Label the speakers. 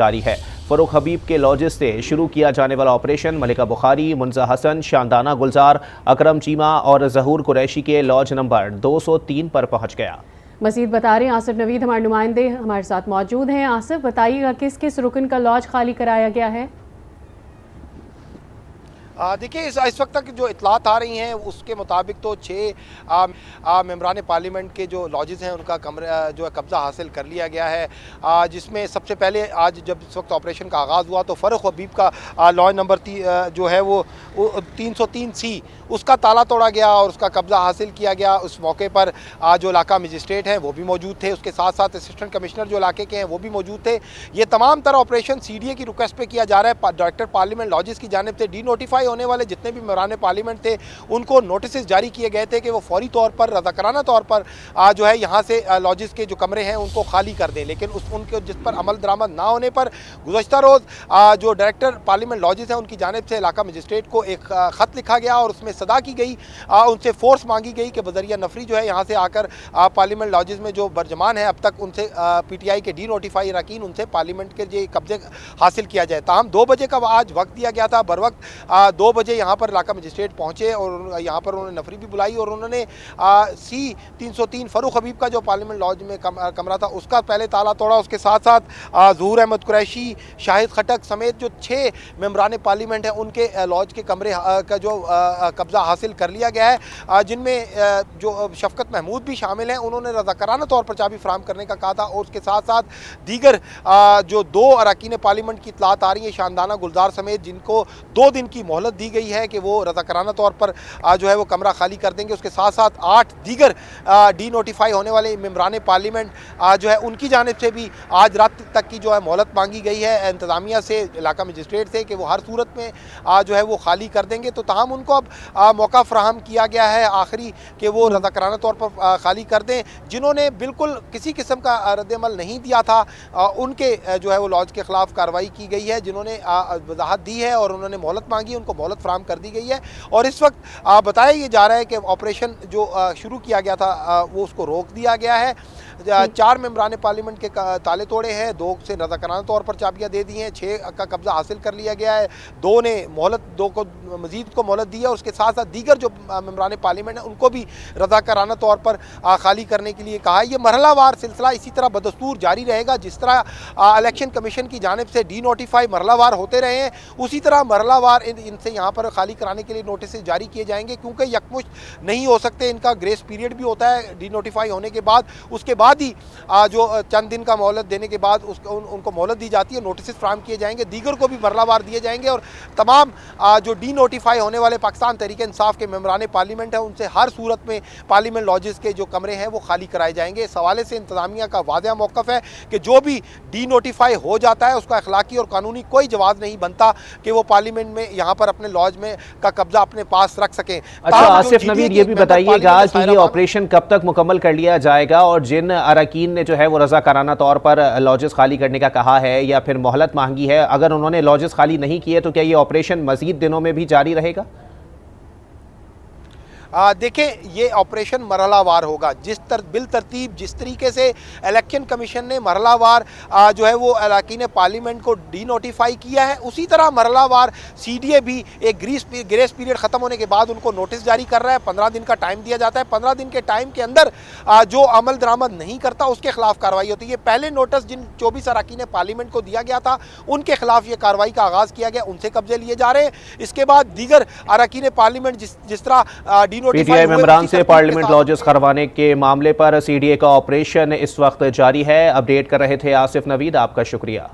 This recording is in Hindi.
Speaker 1: जारी है। फरूख हबीब के लॉजेस से शुरू किया जाने वाला ऑपरेशन मलिका बुखारी, मुंजा हसन, शानदाना गुलजार, अकरम चीमा और जहूर कुरैशी के लॉज नंबर 203 पर पहुंच गया।
Speaker 2: मजीद बता रहे हैं आसिफ नवीद, हमारे नुमाइंदे हमारे साथ मौजूद हैं। आसिफ, बताइएगा किस किस रुकन का लॉज खाली कराया गया है?
Speaker 3: देखिए, इस वक्त तक जो इतलात आ रही हैं उसके मुताबिक तो 6 मेंबरान पार्लियामेंट के जो लॉजेस हैं उनका जो है कब्ज़ा हासिल कर लिया गया है, जिसमें सबसे पहले आज जब इस वक्त ऑपरेशन का आगाज़ हुआ तो फ़रूख हबीब का लॉज नंबर जो है वो 303C उसका ताला तोड़ा गया और उसका कब्ज़ा हासिल किया गया। उस मौके पर जो इलाका मजिस्ट्रेट हैं वो भी मौजूद थे, उसके साथ साथ असिस्टेंट कमिश्नर जो इलाके के हैं वो भी मौजूद थे। ये तमाम तरह ऑपरेशन CDA की रिक्वेस्ट पे किया जा रहा है। डायरेक्टर पार्लियामेंट लॉजेस की जानिब से डी नोटिफाई होने वाले जितने भी मेंबरान पार्लियामेंट थे उनको नोटिस जारी किए गए थे कि वो फौरी तौर पर रज़ाकाराना तौर पर जो है यहाँ से लॉजेस के जो कमरे हैं उनको खाली कर दें, लेकिन उनके जिस पर अमल दरामद ना होने पर गुज़श्ता रोज़ जो डायरेक्टर पार्लियामेंट लॉजेस हैं उनकी जानिब से इलाका मजिस्ट्रेट को एक ख़त लिखा गया और उसमें सदा की गई, उनसे फोर्स मांगी गई कि बज़रिया नफरी जो है यहाँ से आकर पार्लियामेंट लॉजेस में जो बरजमान है अब तक उनसे PTI के डी नोटिफाई अरकान उनसे पार्लियामेंट के जो कब्जे हासिल किया जाए। ताहम 2 बजे का आज वक्त दिया गया था, बर वक्त 2 बजे यहाँ पर इलाका मजिस्ट्रेट पहुँचे और यहाँ पर उन्होंने नफरी भी बुलाई और उन्होंने C-303 फ़रूख हबीब का जो पार्लियामेंट लॉज में कमरा था उसका पहले ताला तोड़ा। उसके साथ साथ ज़हूर अहमद कुरैशी, शाहिद खटक समेत जो 6 मेंबरान पार्लियामेंट हैं उनके लॉज के कमरे का जो कब्ज़ा हासिल कर लिया गया है, जिनमें जो शफकत महमूद भी शामिल हैं। उन्होंने रज़ाकाराना तौर पर चाबी फराहम करने का कहा था और उसके साथ साथ दीगर जो 2 अरकान पार्लियामेंट की इतलात आ रही है, शानदाना गुलजार समेत, जिनको 2 दिन की मोहलत दी गई है कि वो रज़ाकाराना तौर पर जो है वो कमरा खाली कर देंगे। उसके साथ साथ 8 दीगर डी नोटिफाई होने वाले मेंबरान पार्लियामेंट जो है उनकी जानिब से भी आज रात तक की जो है मोहलत मांगी गई है इंतज़ामिया से, इलाका मजिस्ट्रेट से, कि वो हर सूरत में जो है वो खाली कर देंगे। तो ताहम उनको अब मौका फराहम किया गया है आखिरी कि वो रज़ाकाराना तौर पर खाली कर दें। जिन्होंने बिल्कुल किसी किस्म का रद्द-ए-अमल नहीं दिया था उनके जो है वो लॉज के ख़िलाफ़ कार्रवाई की गई है, जिन्होंने वजाहत दी है और उन्होंने मोहलत मांगी, उनको मोहलत फराहम कर दी गई है। और इस वक्त बताया ये जा रहा है कि ऑपरेशन जो शुरू किया गया था वो उसको रोक दिया गया है। 4 मेंबरान पार्लियामेंट के ताले तोड़े हैं, 2 से रज़ाकाराना तौर पर चाबियाँ दे दी हैं, 6 का कब्ज़ा हासिल कर लिया गया है, 2 ने मोहलत 2 को मज़ीद को मोहलत दी है। और उसके साथ साथ दीगर जो मेंबरान पार्लियामेंट हैं उनको भी रज़ाकाराना तौर पर खाली करने के लिए कहा है। ये मरहलावार सिलसिला इसी तरह बदस्तूर जारी रहेगा, जिस तरह इलेक्शन कमीशन की जानिब से डी नोटिफाई मरहलावार होते रहे हैं उसी तरह मरहलावार इनसे यहाँ पर खाली कराने के लिए नोटिस जारी किए जाएंगे, क्योंकि यकमुश्त नहीं हो सकते। इनका ग्रेस पीरियड भी होता है डी नोटिफाई होने के बाद, उसके बाद ही जो चंद दिन का मोहलत देने के बाद उनको मोहलत दी जाती है, नोटिस फराहम किए जाएंगे, दीगर को भी मरहलावार दिए जाएंगे। और तमाम जो डी नोटिफाई होने वाले पाकिस्तान तहरीक इंसाफ के मेंबरान पार्लियामेंट हैं उनसे हर सूरत में पार्लियामेंट लॉजेस के जो कमरे हैं वो खाली कराए जाएंगे। इस हवाले से इंतजामिया का वाज़ेह मौक़िफ़ है कि जो भी डी नोटिफाई हो जाता है उसका अखलाकी और कानूनी कोई जवाब नहीं बनता कि वो पार्लियामेंट में यहाँ पर अपने लॉज में का कब्जा अपने पास रख सकें।
Speaker 1: अच्छा आसिफ नवीद, ये भी बताइएगा कि ये ऑपरेशन कब तक मुकम्मल कर लिया जाएगा और जिन अरकान ने जो है वो रज़ाकाराना तौर पर लॉजेस खाली करने का कहा है या फिर मोहलत मांगी है, अगर उन्होंने लॉजेस खाली नहीं किए तो क्या ये ऑपरेशन मज़ीद दिनों में भी जारी रहेगा?
Speaker 3: देखें, ये ऑपरेशन मरहलावार होगा। बिल तरतीब जिस तरीके से इलेक्शन कमीशन ने मरहलावार जो है वो अरकान पार्लियामेंट को डी नोटिफाई किया है, उसी तरह मरहलावार CDA भी एक ग्रेस पीरियड ख़त्म होने के बाद उनको नोटिस जारी कर रहा है। 15 दिन का टाइम दिया जाता है, 15 दिन के टाइम के अंदर जो अमल दरामद नहीं करता उसके खिलाफ कार्रवाई होती है। पहले नोटिस जिन 24 अरकान पार्लियामेंट को दिया गया था उनके खिलाफ ये कार्रवाई का आगाज़ किया गया, उनसे कब्जे लिए जा रहे हैं। इसके बाद दीगर अरकान पार्लियामेंट जिस तरह
Speaker 1: PTI मेंबरान से पार्लियामेंट लॉजेस करवाने के मामले पर CDA का ऑपरेशन इस वक्त जारी है। अपडेट कर रहे थे आसिफ नवीद, आपका शुक्रिया।